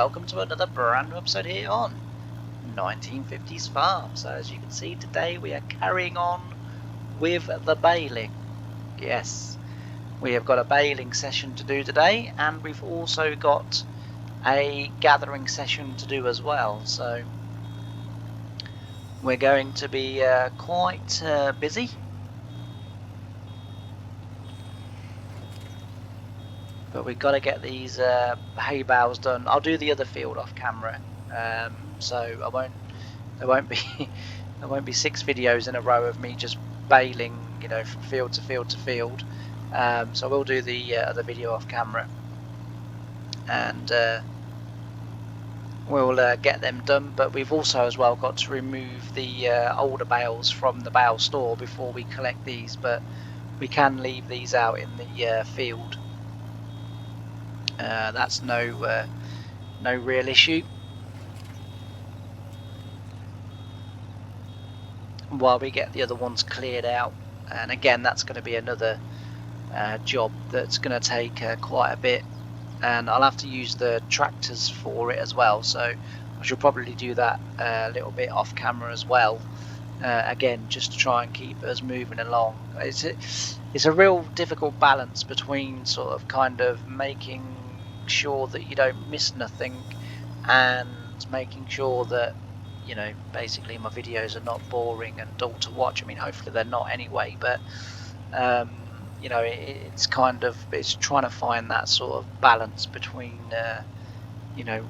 welcome to another brand new episode here on 1950's Farm. So as you can see today we are carrying on with the baling. Yes, we have got a baling session to do today, and we've also got a gathering session to do as well. So we're going to be quite busy. But we've got to get these hay bales done. I'll do the other field off camera, so there won't be 6 videos in a row of me just baling, you know, from field to field to field. So we'll do the other video off camera, and we'll get them done. But we've also as well got to remove the older bales from the bale store before we collect these. But we can leave these out in the field. That's no real issue. While we get the other ones cleared out, and again that's going to be another job that's going to take quite a bit, and I'll have to use the tractors for it as well, so I should probably do that a little bit off camera as well, again just to try and keep us moving along. It's a real difficult balance between sort of kind of making sure that you don't miss nothing and making sure that, you know, basically my videos are not boring and dull to watch. I mean, hopefully they're not anyway, but you know, it's kind of, it's trying to find that sort of balance between you know,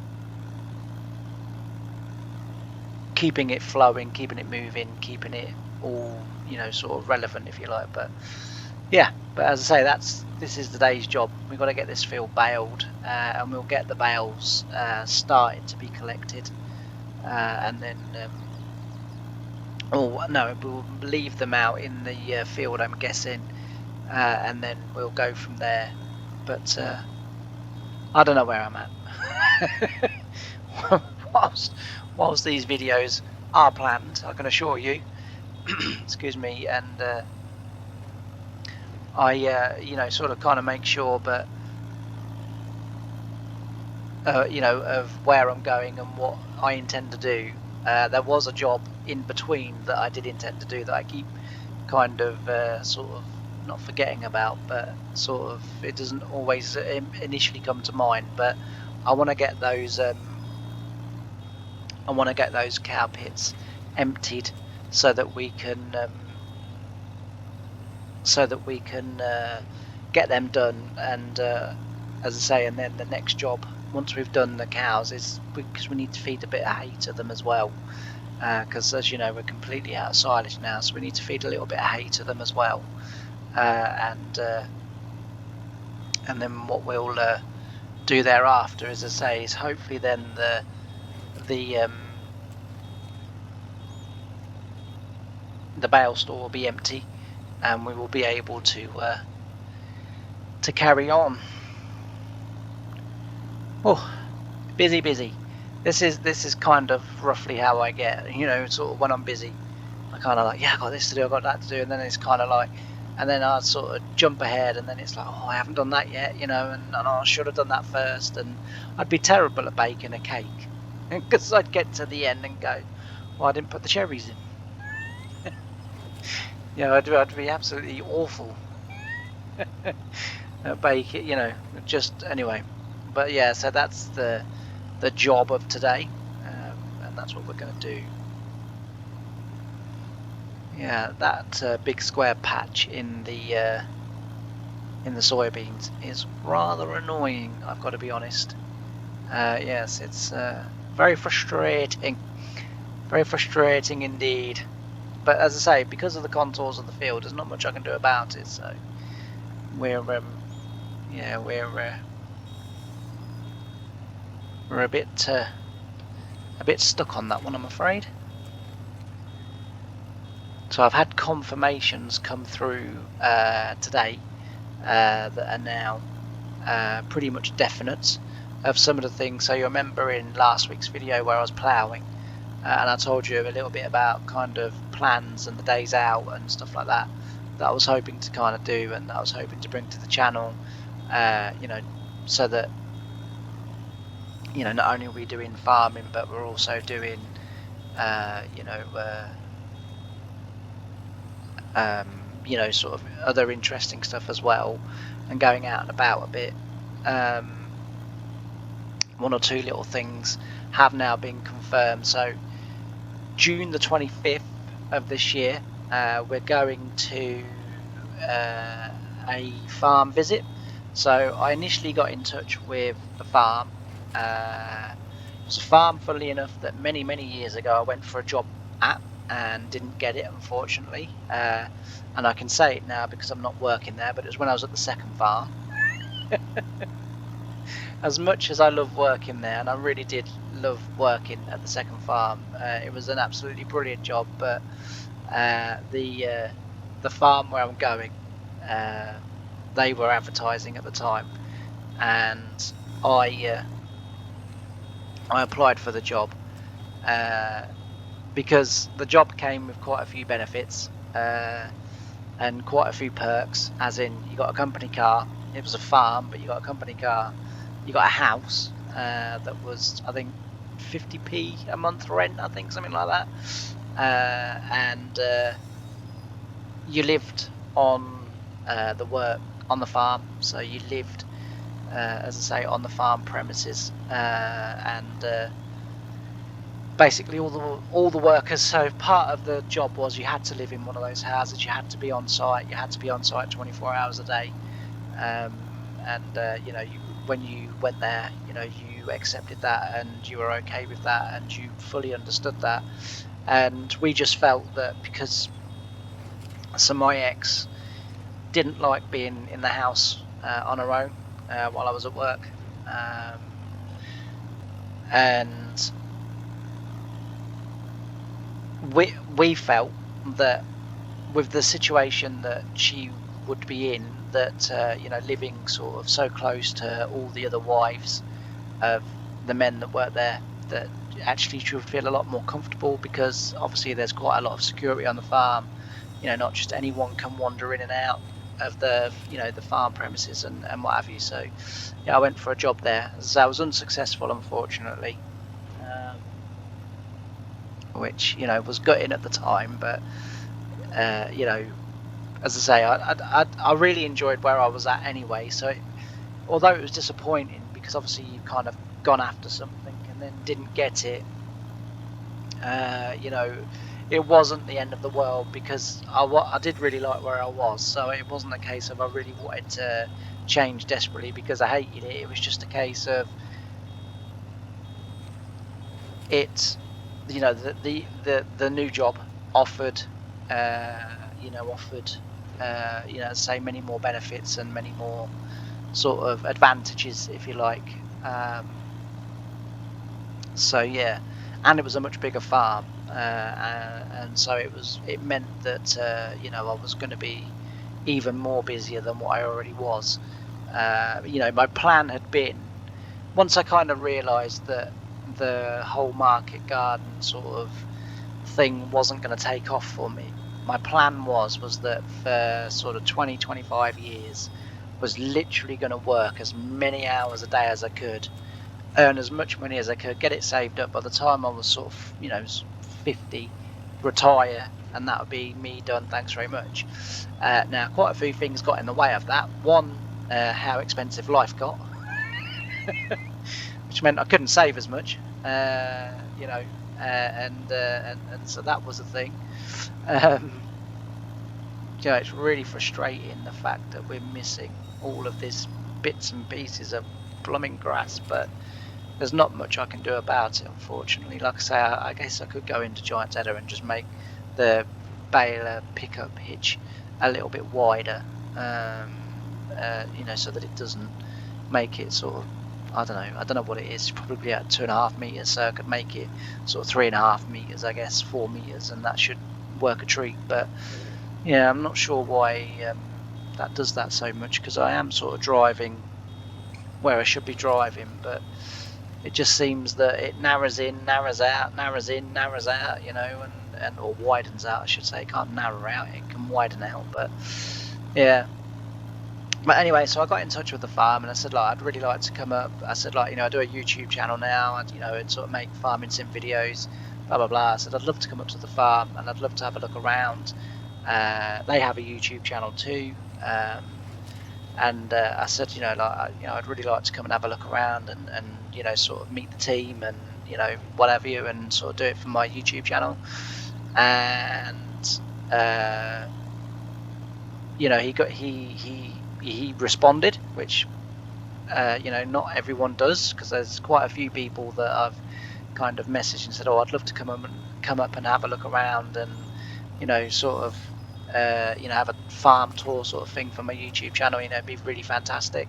keeping it flowing, keeping it moving, keeping it all, you know, sort of relevant, if you like. But yeah, but as I say, this is today's job. We've got to get this field baled, and we'll get the bales started to be collected, and then oh no, we'll leave them out in the field, I'm guessing, and then we'll go from there. But I don't know where I'm at. whilst these videos are planned, I can assure you, excuse me, and I you know, sort of kind of make sure, but you know, of where I'm going and what I intend to do. There was a job in between that I did intend to do that I keep kind of sort of not forgetting about, but sort of it doesn't always initially come to mind. But I want to get those cow pits emptied so that we can get them done, and as I say, and then the next job once we've done the cows is because we need to feed a bit of hay to them as well, because as you know, we're completely out of silage now, so we need to feed a little bit of hay to them as well, and then what we'll do thereafter, as I say, is hopefully then the bale store will be empty, and we will be able to carry on. Oh, busy. This is kind of roughly how I get, you know, sort of when I'm busy. I kind of like, yeah, I got this to do, I got that to do, and then it's kind of like, and then I sort of jump ahead, and then it's like, oh, I haven't done that yet, you know, and I should have done that first, and I'd be terrible at baking a cake, because I'd get to the end and go, well, I didn't put the cherries in. You know, I'd be absolutely awful at bake it, you know, just anyway. But yeah, so that's the job of today, and that's what we're going to do. Yeah, that big square patch in the soybeans is rather annoying, I've got to be honest. Yes, it's very frustrating indeed. But as I say, because of the contours of the field, there's not much I can do about it. So we're yeah, we're a bit stuck on that one, I'm afraid. So I've had confirmations come through today that are now pretty much definite of some of the things. So you remember in last week's video where I was ploughing, and I told you a little bit about kind of plans and the days out and stuff like that I was hoping to kind of do, and that I was hoping to bring to the channel, you know, so that not only are we doing farming, but we're also doing sort of other interesting stuff as well, and going out and about a bit. One or two little things have now been confirmed. So June the 25th of this year, we're going to a farm visit. So I initially got in touch with the farm. It was a farm, funnily enough, that many years ago I went for a job at and didn't get it, unfortunately. And I can say it now because I'm not working there, but it was when I was at the second farm. As much as I love working there, and I really did love working at the second farm, it was an absolutely brilliant job. But the farm where I'm going, they were advertising at the time, and I applied for the job because the job came with quite a few benefits and quite a few perks. As in, you got a company car. It was a farm, but you got a company car. You got a house that was, I think, 50p a month rent, I think, something like that. And you lived on the farm, so you lived, as I say, on the farm premises, and basically all the workers. So part of the job was you had to live in one of those houses. You had to be on site. You had to be on site 24 hours a day. When you went there, you accepted that and you were okay with that and you fully understood that. And we just felt that because my ex didn't like being in the house on her own while I was at work, and we felt that with the situation that she would be in, that living sort of so close to all the other wives of the men that work there, that actually she would feel a lot more comfortable, because obviously there's quite a lot of security on the farm. Not just anyone can wander in and out of the farm premises and what have you. So I went for a job there. As I was unsuccessful, unfortunately, which was gutting at the time, but as I say, I really enjoyed where I was at anyway. So although it was disappointing, because obviously you kind of gone after something and then didn't get it, it wasn't the end of the world, because I did really like where I was. So it wasn't a case of I really wanted to change desperately because I hated it. It was just a case of it, the new job offered, say, many more benefits and many more sort of advantages, if you like. So yeah, and it was a much bigger farm, and so it meant that I was going to be even more busier than what I already was. My plan had been, once I kind of realised that the whole market garden sort of thing wasn't going to take off for me, my plan was that for sort of 20-25 years was literally going to work as many hours a day as I could, earn as much money as I could, get it saved up. By the time I was sort of 50, retire, and that would be me done, thanks very much. Now quite a few things got in the way of that. One, how expensive life got, which meant I couldn't save as much, and so that was a thing. It's really frustrating, the fact that we're missing all of this bits and pieces of blooming grass, but there's not much I can do about it, unfortunately. Like I say, I guess I could go into Giant's Header and just make the baler pickup hitch a little bit wider, so that it doesn't make it sort of, I don't know what it is, probably at 2.5 meters, so I could make it sort of 3.5 meters, I guess, 4 meters, and that should work a treat. But yeah, I'm not sure why that does that so much, because I am sort of driving where I should be driving, but it just seems that it narrows in, narrows out, narrows in, narrows out, or widens out, I should say. It can't narrow out, it can widen out. But yeah, But anyway, so I got in touch with the farm and I said, like, I'd really like to come up. I said, like, I do a YouTube channel now, and and sort of make farming sim videos, blah blah blah. I said I'd love to come up to the farm and I'd love to have a look around. They have a YouTube channel too, and I said, I'd really like to come and have a look around and sort of meet the team and whatever you, and sort of do it for my YouTube channel. And he responded, which not everyone does, because there's quite a few people that I've kind of messaged and said, oh, I'd love to come up and have a look around, and sort of have a farm tour sort of thing for my YouTube channel. It'd be really fantastic.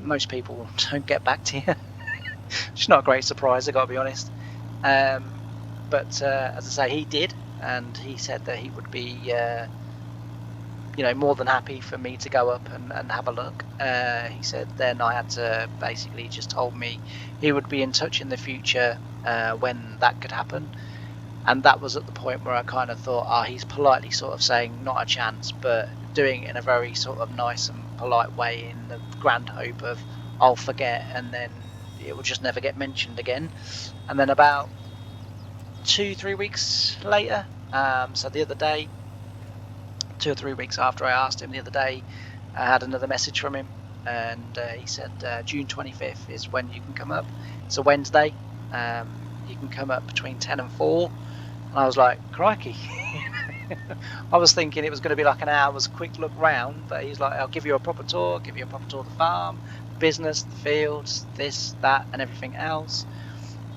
Most people don't get back to you. It's not a great surprise, I gotta be honest. But as I say, he did, and he said that he would be more than happy for me to go up and have a look. He said then I had to basically just told me he would be in touch in the future when that could happen. And that was at the point where I kind of thought, he's politely sort of saying not a chance, but doing it in a very sort of nice and polite way, in the grand hope of I'll forget and then it will just never get mentioned again. And then about 2-3 weeks later, so the other day, 2 or 3 weeks after I asked him the other day, I had another message from him, and he said June 25th is when you can come up. It's a Wednesday. You can come up between 10 and 4. And I was like, crikey. I was thinking it was going to be like an hour's quick look round, but he's like, I'll give you a proper tour, of the farm, the business, the fields, this, that, and everything else.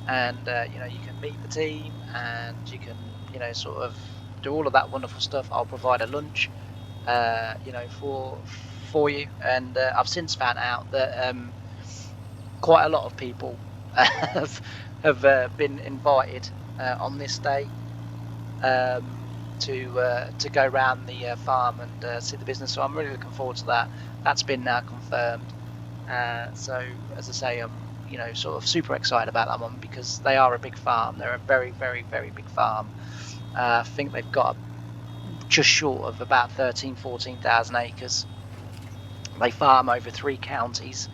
And you can meet the team, and you can sort of do all of that wonderful stuff. I'll provide a lunch for you. And I've since found out that quite a lot of people have been invited on this day to go around the farm and see the business. So I'm really looking forward to that. That's been now confirmed. So as I say, I'm sort of super excited about that one, because they are a big farm. They're a very, very, very big farm. I think they've got just short of about 14,000 acres. They farm over 3 counties,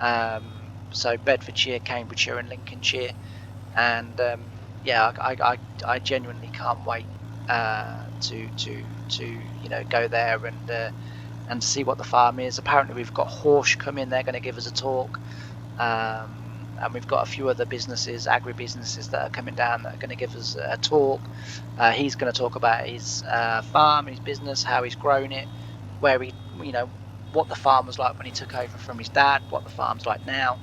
so Bedfordshire, Cambridgeshire, and Lincolnshire. And I genuinely can't wait to go there and see what the farm is. Apparently we've got Horsch coming. They're going to give us a talk. And we've got a few other businesses, agri-businesses, that are coming down that are going to give us a talk. He's going to talk about his farm, his business, how he's grown it, where he, what the farm was like when he took over from his dad, what the farm's like now.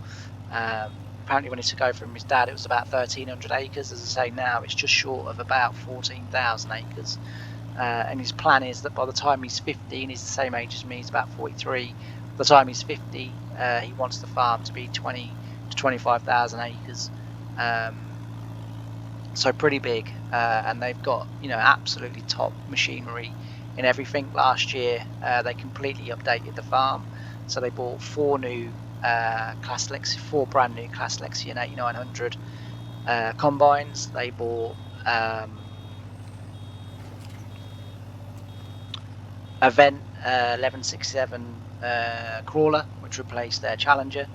Apparently when he took over from his dad, it was about 1,300 acres. As I say, now it's just short of about 14,000 acres. And his plan is that by the time he's 50, and he's the same age as me, he's about 43, by the time he's 50, he wants the farm to be 20 to 25,000 acres. So pretty big. And they've got, absolutely top machinery in everything. Last year, they completely updated the farm. So they bought 4 brand new Claas Lexion 8900 combines. They bought a Fendt 1167 crawler, which replaced their Challenger.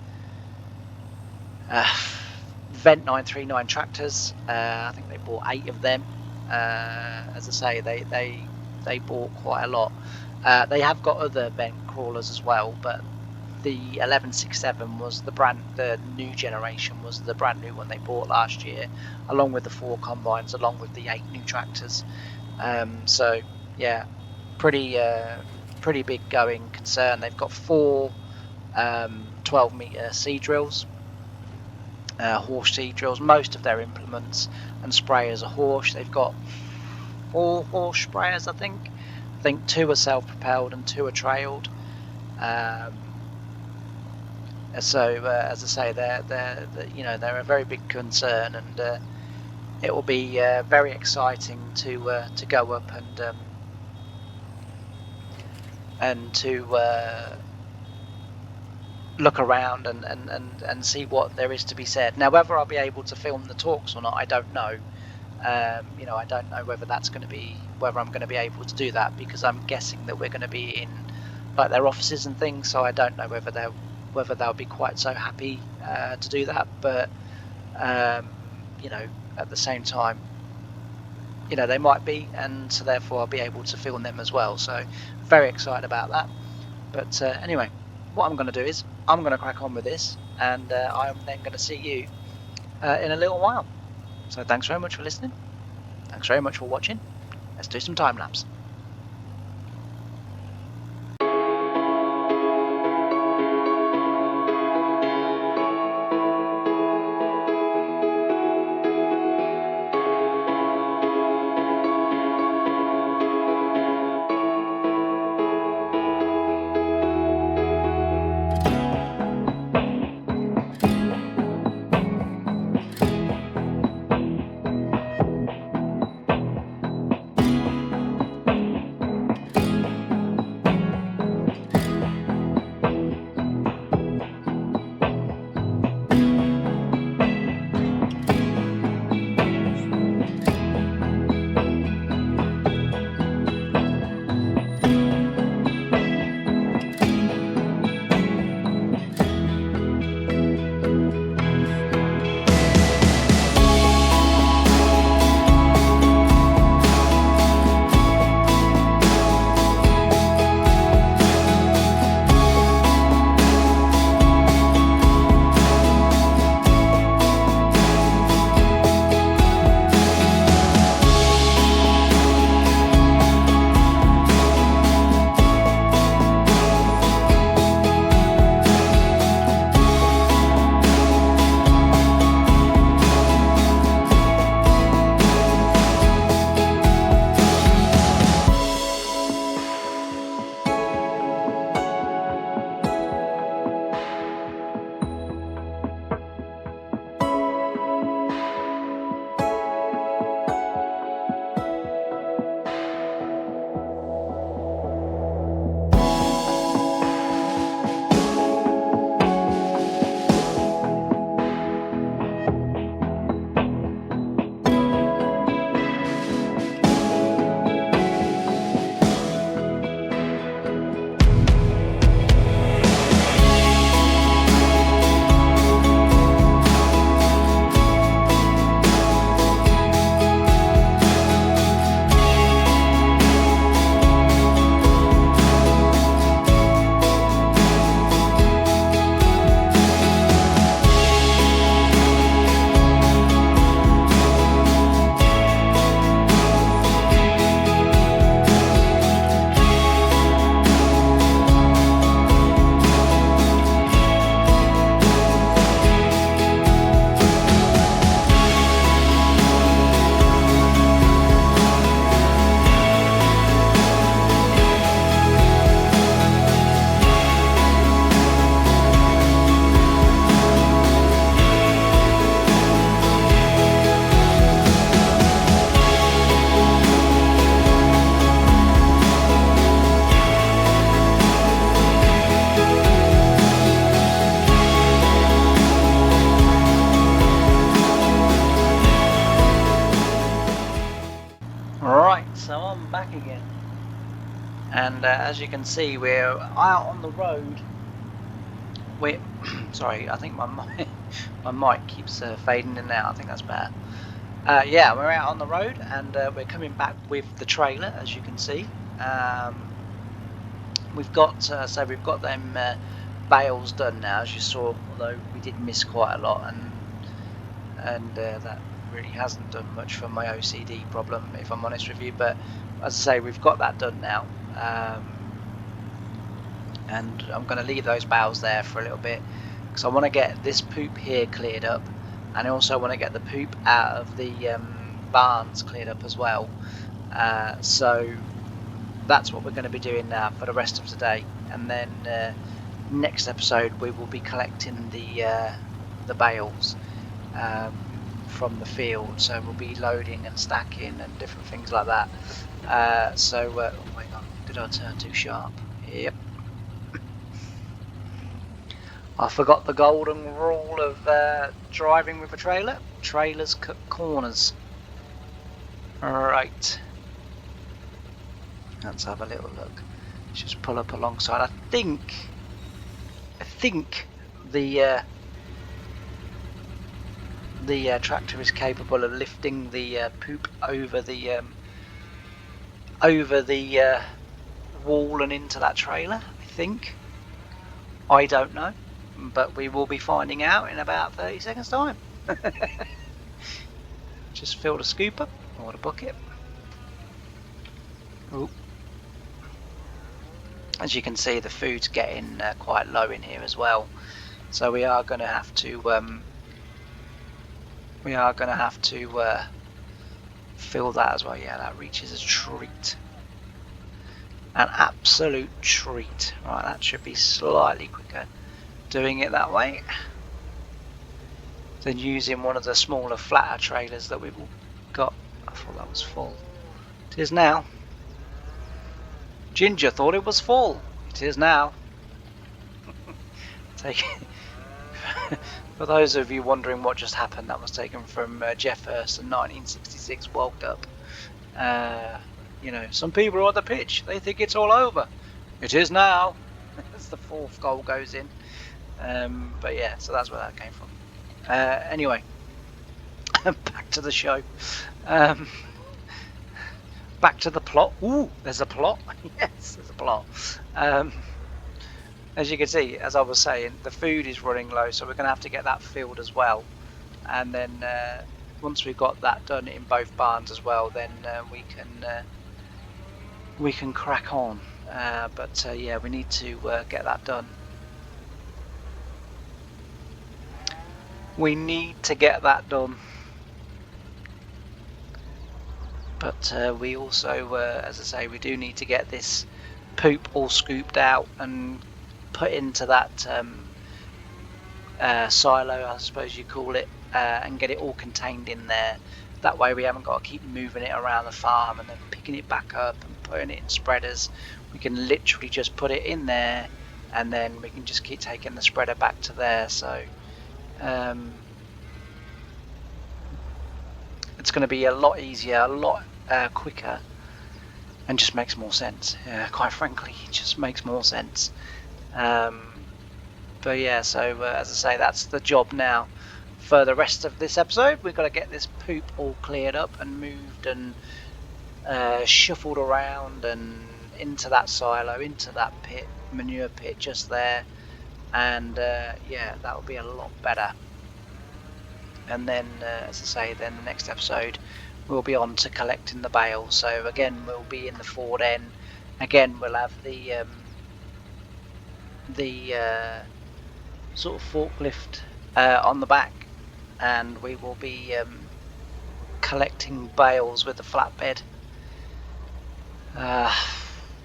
Fendt 939 tractors. I think they bought 8 of them. As I say, they bought quite a lot. They have got other Fendt crawlers as well, but the 1167 was the new generation, was the brand new one they bought last year, along with the 4 combines, along with the 8 new tractors. So yeah, pretty big going concern. They've got 4 12-meter seed drills, Horsch seed drills. Most of their implements and sprayers are Horsch. They've got 4 Horsch sprayers, I think. 2 are self-propelled and 2 are trailed. So as I say, they're a very big concern, and it will be very exciting to go up and to look around and see what there is to be said. Now, whether I'll be able to film the talks or not, I don't know. I don't know whether I'm going to be able to do that, because I'm guessing that we're going to be in like their offices and things. So I don't know whether they'll be quite so happy to do that. But you know, at the same time, you know, they might be, and so therefore I'll be able to film them as well. So very excited about that. But anyway, what I'm going to do is I'm going to crack on with this, and I'm then going to see you in a little while. So thanks very much for listening. Thanks very much for watching. Let's do some time lapse. Right, so I'm back again, and as you can see, we're out on the road. We're sorry, I think my mic keeps fading in and out. I think that's bad. Yeah, we're out on the road, and we're coming back with the trailer, as you can see. We've got we've got them bales done now, as you saw. Although we did miss quite a lot, and that really hasn't done much for my OCD problem, if I'm honest with you. But as I say, we've got that done now, and I'm going to leave those bales there for a little bit because I want to get this poop here cleared up, and I also want to get the poop out of the barns cleared up as well. So that's what we're going to be doing now for the rest of today, and then next episode we will be collecting the bales from the field, so we'll be loading and stacking and different things like that. Oh wait on, did I turn too sharp? Yep. I forgot the golden rule of driving with a trailer. Trailers cut corners. Alright, let's have a little look. Just pull up alongside. I think the tractor is capable of lifting the poop over the wall and into that trailer. I think. I don't know, but we will be finding out in about 30 seconds time. Just filled a scooper or a bucket. Ooh. As you can see, the food's getting quite low in here as well, so we are going to have to fill that as well. Yeah, that reaches a treat, an absolute treat. Right, that should be slightly quicker doing it that way than using one of the smaller, flatter trailers that we've got. I thought that was full. It is now. Ginger thought it was full. It is now. For those of you wondering what just happened, that was taken from Jeff Hurst, 1966 World Cup. You know, some people are on the pitch. They think it's all over. It is now. As the fourth goal goes in. But yeah, so that's where that came from. Anyway, back to the show. Back to the plot. Ooh, there's a plot. Yes, there's a plot. As you can see, as I was saying, the food is running low, so we're going to have to get that filled as well. And then once we've got that done in both barns as well, then we can crack on. But yeah, we need to get that done. We need to get that done. But we also, as I say, we do need to get this poop all scooped out and put into that silo, I suppose you call it, and get it all contained in there. That way we haven't got to keep moving it around the farm and then picking it back up and putting it in spreaders. We can literally just put it in there, and then we can just keep taking the spreader back to there. So it's going to be a lot easier, a lot quicker, and just makes more sense. Quite frankly, it just makes more sense. But yeah, so as I say, that's the job now. For the rest of this episode, we've got to get this poop all cleared up and moved and shuffled around and into that silo, into that pit, manure pit just there. And yeah, that will be a lot better. And then, as I say, then the next episode we'll be on to collecting the bales. So again, we'll be in the Ford N. Again, we'll have the sort of forklift on the back, and we will be collecting bales with the flatbed.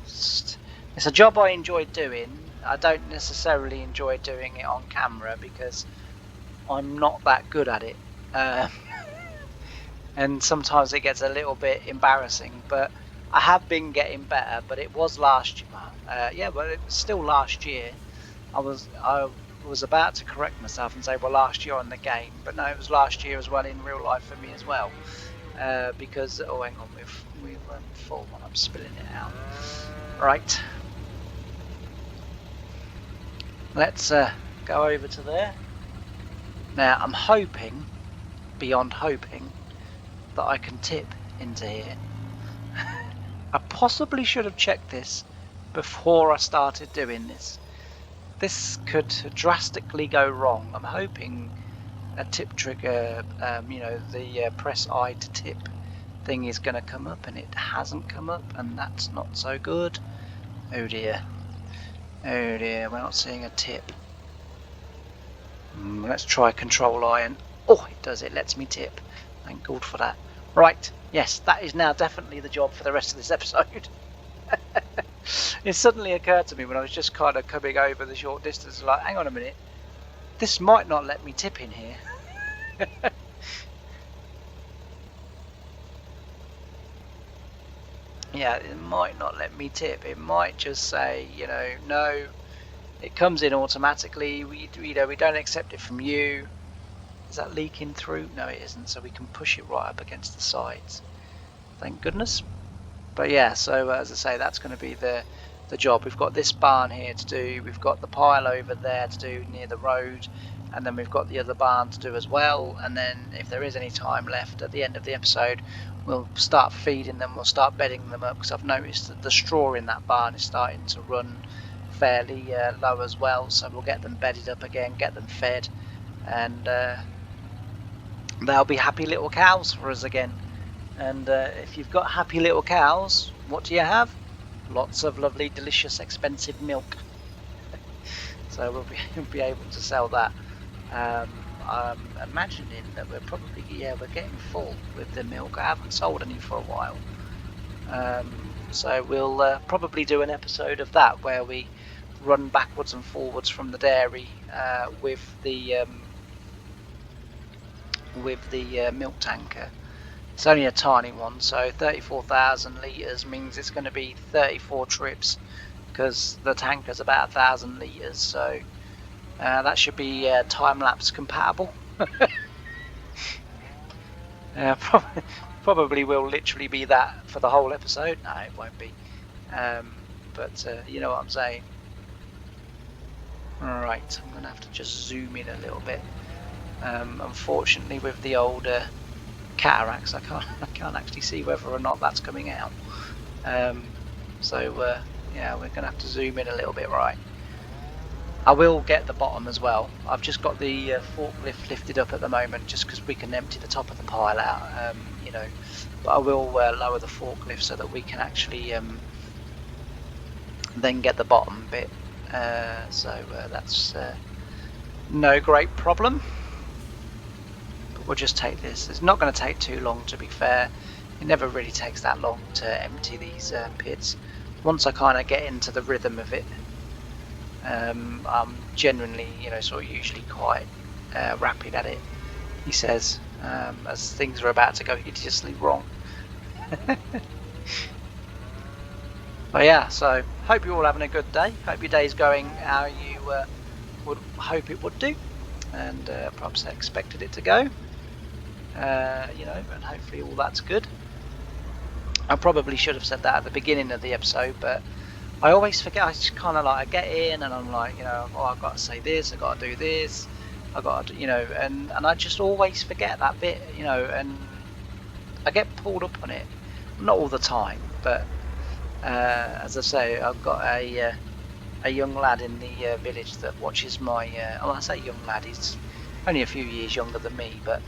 It's a job I enjoy doing. I don't necessarily enjoy doing it on camera because I'm not that good at it, and sometimes it gets a little bit embarrassing, but I have been getting better. But it was last year, yeah, but it was still last year. I was about to correct myself and say, well, last year on the game, but no, it was last year as well in real life for me as well, because, oh, hang on, we've run full when I'm spilling it out. Right, let's go over to there. Now, I'm hoping, beyond hoping, that I can tip into here. I possibly should have checked this before I started doing this. This could drastically go wrong. I'm hoping a tip trigger, you know, the press I to tip thing is going to come up, and it hasn't come up, and that's not so good. Oh dear. Oh dear, we're not seeing a tip. Let's try control iron. Oh, it does, it lets me tip. Thank God for that. Right, yes, that is now definitely the job for the rest of this episode. It suddenly occurred to me when I was just kind of coming over the short distance, like, hang on a minute, this might not let me tip in here. Yeah, it might not let me tip. It might just say, you know, no, it comes in automatically. We don't accept it from you. Is that leaking through? No, it isn't. So we can push it right up against the sides. Thank goodness. But yeah, so as I say, that's going to be the the job. We've got this barn here to do, we've got the pile over there to do near the road, and then we've got the other barn to do as well. And then if there is any time left at the end of the episode, we'll start feeding them, we'll start bedding them up, because I've noticed that the straw in that barn is starting to run fairly low as well, so we'll get them bedded up again, get them fed, and they'll be happy little cows for us again. And if you've got happy little cows, what do you have? Lots of lovely, delicious, expensive milk. So we'll be able to sell that. I'm imagining that we're probably, we're getting full with the milk. I haven't sold any for a while. So we'll probably do an episode of that where we run backwards and forwards from the dairy with the milk tanker. It's only a tiny one, so 34,000 litres means it's going to be 34 trips, because the tanker's about 1,000 litres, so that should be time-lapse compatible. Probably will literally be that for the whole episode. No, it won't be. But you know what I'm saying. Right, I'm going to have to just zoom in a little bit. Unfortunately, with the older cataracts, I can't actually see whether or not that's coming out. So yeah, we're going to have to zoom in a little bit. Right. I will get the bottom as well. I've just got the forklift lifted up at the moment, just because we can empty the top of the pile out, you know. But I will lower the forklift so that we can actually then get the bottom bit. So that's no great problem. But we'll just take this. It's not going to take too long, to be fair. It never really takes that long to empty these pits. Once I kind of get into the rhythm of it, I'm genuinely, you know, sort of usually quite rapid at it, he says, as things are about to go hideously wrong. But yeah, so hope you're all having a good day. Hope your day's going how you would hope it would do, and perhaps expected it to go. You know, and hopefully all that's good. I probably should have said that at the beginning of the episode, but I always forget. I just kind of like, I get in and I'm like, you know, oh, I've got to say this, I've got to do this, I've got to, you know, and I just always forget that bit, you know, and I get pulled up on it. Not all the time, but as I say, I've got a young lad in the village that watches my, well, I say young lad, he's only a few years younger than me, but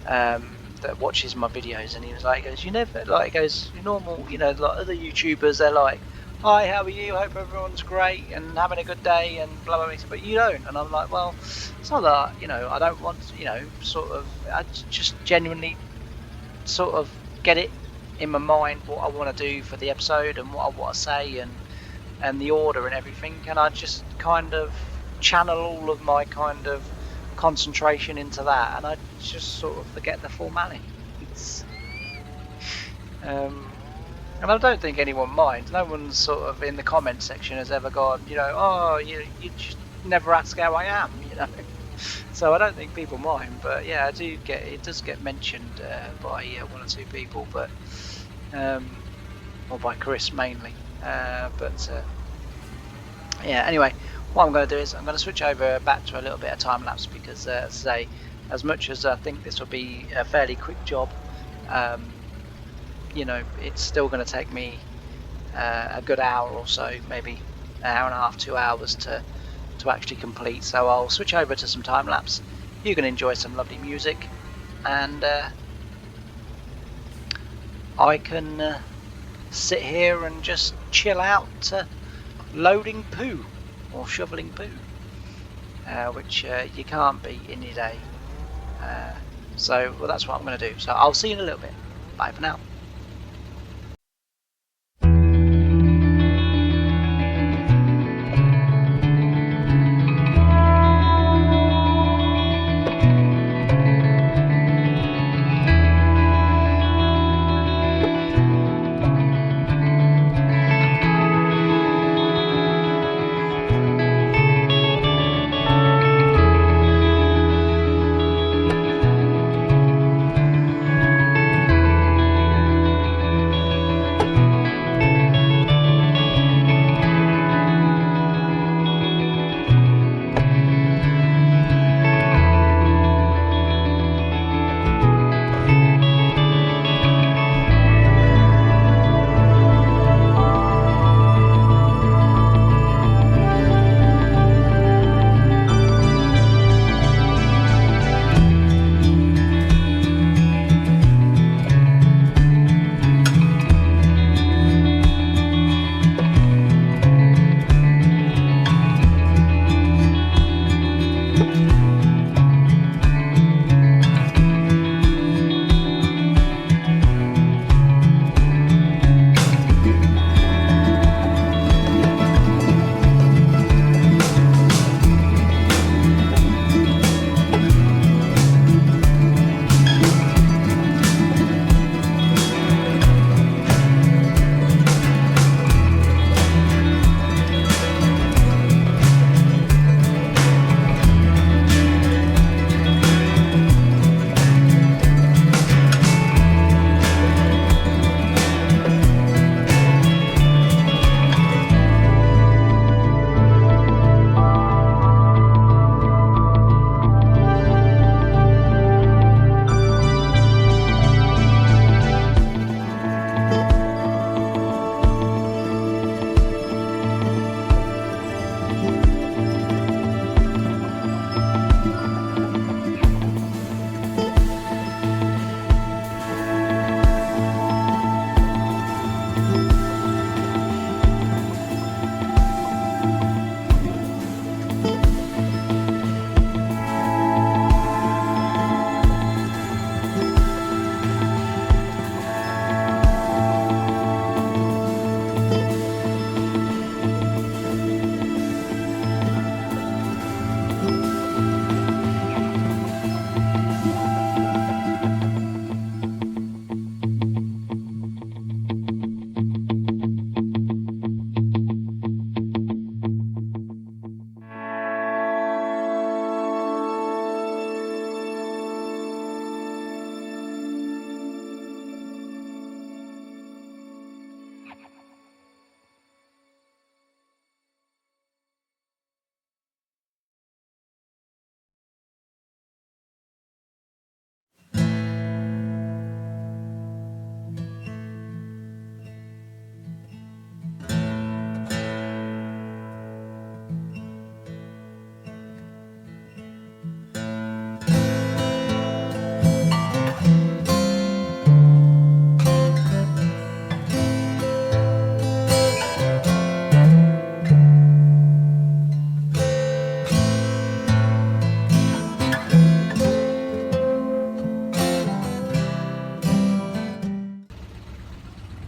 that watches my videos, and he was like, he goes, you never, like, he goes, you're normal, you know, like other YouTubers, they're like, hi, how are you? Hope everyone's great and having a good day and blah blah blah. But you don't, and I'm like, well, it's not that, you know, I don't want to, you know, sort of, I just genuinely sort of get it in my mind what I want to do for the episode and what I want to say and the order and everything, and I just kind of channel all of my kind of concentration into that, and I just sort of forget the formality. And I don't think anyone minds. No one sort of in the comment section has ever gone, you know, oh, you just never ask how I am, you know. So I don't think people mind. But yeah, I do get, it does get mentioned by one or two people, but or by Chris mainly. But yeah, anyway, what I'm going to do is I'm going to switch over back to a little bit of time lapse, because as I say, as much as I think this will be a fairly quick job, you know, it's still going to take me a good hour or so, maybe an hour and a half, 2 hours to actually complete. So I'll switch over to some time lapse. You can enjoy some lovely music, and I can sit here and just chill out loading poo or shoveling poo, which you can't beat any day. So well, that's what I'm going to do. So I'll see you in a little bit. Bye for now.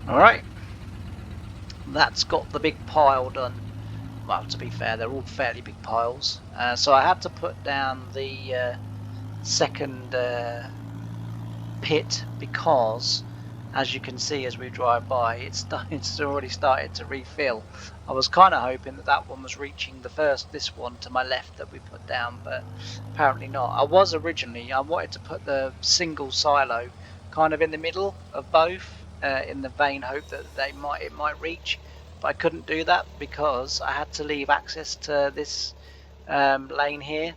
Alright, that's got the big pile done. Well, to be fair, they're all fairly big piles. So I had to put down the second pit because, as you can see as we drive by, it's already started to refill. I was kind of hoping that that one was reaching this one to my left that we put down, but apparently not. I wanted to put the single silo kind of in the middle of both, in the vain hope that it might reach, but I couldn't do that because I had to leave access to this lane here,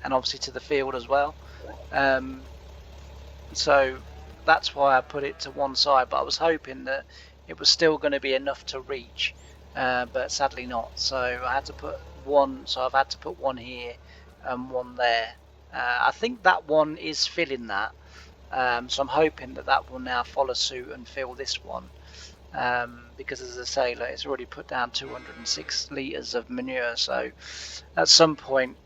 and obviously to the field as well. So that's why I put it to one side, but I was hoping that it was still going to be enough to reach, but sadly not. So I had to put one, so I've had to put one here and one there. I think that one is filling that, so I'm hoping that that will now follow suit and fill this one, because as I say, like, it's already put down 206 litres of manure, so at some point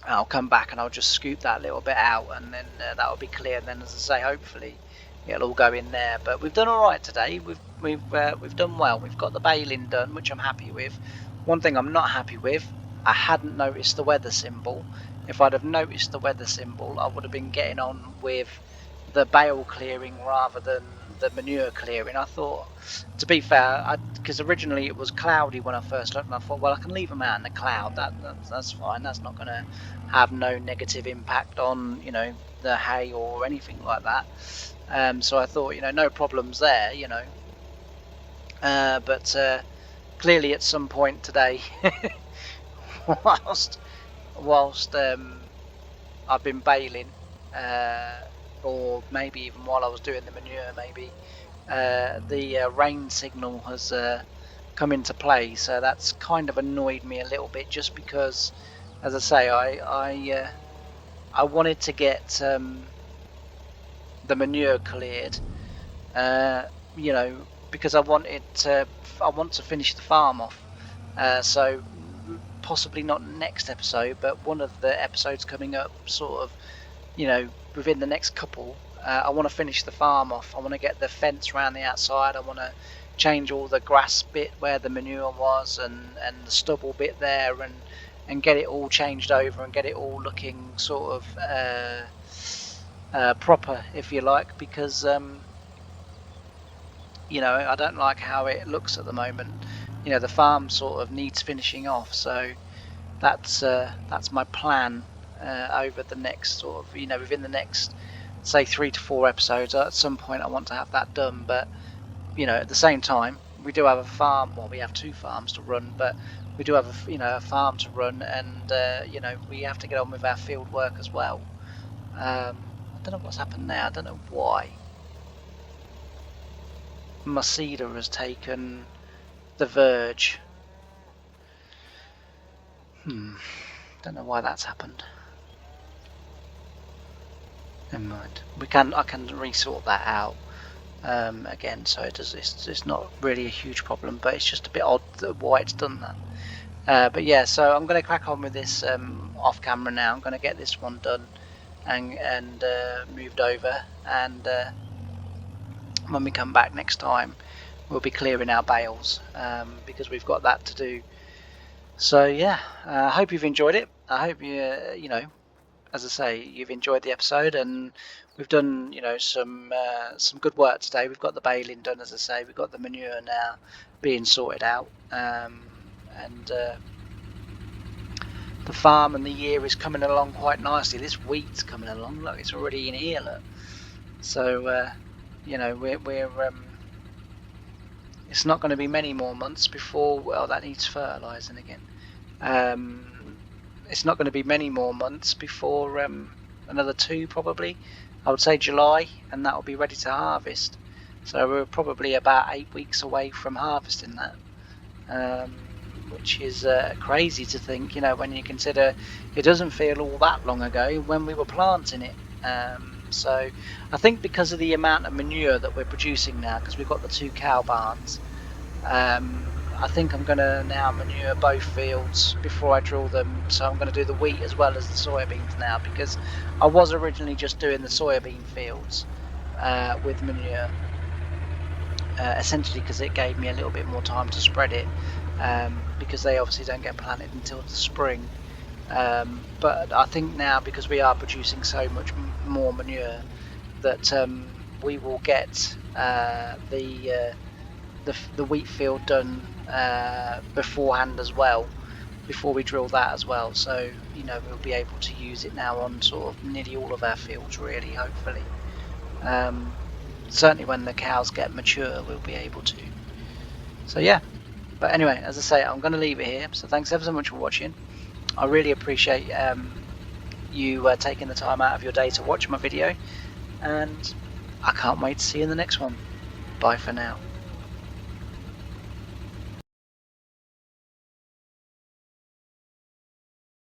I'll come back and I'll just scoop that little bit out, and then that'll be clear. And then, as I say, hopefully it'll all go in there. But we've done all right today. We've done well. We've got the baling done, which I'm happy with. One thing I'm not happy with, I hadn't noticed the weather symbol. If I'd have noticed the weather symbol, I would have been getting on with the bale clearing rather than the manure clearing. I thought, to be fair, because originally it was cloudy when I first looked, and I thought, well, I can leave them out in the cloud. That's fine. That's not going to have no negative impact on, you know, the hay or anything like that. So I thought, you know, no problems there, you know. But clearly at some point today, whilst I've been baling, or maybe even while I was doing the manure, maybe the rain signal has come into play, so that's kind of annoyed me a little bit, just because, as I say, I wanted to get the manure cleared, you know, because I want to finish the farm off, so possibly not next episode, but one of the episodes coming up, sort of, you know, within the next couple. I want to finish the farm off. I want to get the fence around the outside. I want to change all the grass bit where the manure was, and the stubble bit there, and get it all changed over and get it all looking sort of proper, if you like, because you know, I don't like how it looks at the moment. You know, the farm sort of needs finishing off, so that's my plan over the next sort of, you know, within the next, say, 3 to 4 episodes. At some point I want to have that done, but, you know, at the same time we do have a farm, well, we have 2 farms to run, but we do have a, you know, a farm to run, and you know, we have to get on with our field work as well. I don't know what's happened now. I don't know why my seeder has taken the verge. Don't know why that's happened. Never mind. I can resort that out again, so it's not really a huge problem, but it's just a bit odd why it's done that. But yeah, so I'm going to crack on with this off camera now. I'm going to get this one done and moved over, and when we come back next time, we'll be clearing our bales, because we've got that to do. So yeah, I hope you've enjoyed it. I hope you know, as I say, you've enjoyed the episode, and we've done, you know, some good work today. We've got the baling done, as I say. We've got the manure now being sorted out, and the farm and the year is coming along quite nicely. This wheat's coming along. Look, it's already in here. Look. So you know, we're it's not going to be many more months before, well, that needs fertilising again. It's not going to be many more months before another 2 probably. I would say July, and that will be ready to harvest. So we're probably about 8 weeks away from harvesting that, which is crazy to think, you know, when you consider it doesn't feel all that long ago when we were planting it. So I think because of the amount of manure that we're producing now, because we've got the 2 cow barns, I think I'm going to now manure both fields before I drill them. So I'm going to do the wheat as well as the soybeans now, because I was originally just doing the soybean fields with manure. essentially because it gave me a little bit more time to spread it, because they obviously don't get planted until the spring. But I think now, because we are producing so much more manure, that we will get the wheat field done beforehand as well, before we drill that as well. So we'll be able to use it now on sort of nearly all of our fields, really, hopefully. Certainly when the cows get mature, we'll be able to. So yeah, but anyway, as I say, I'm going to leave it here. So thanks ever so much for watching. I really appreciate you taking the time out of your day to watch my video, and I can't wait to see you in the next one. Bye for now.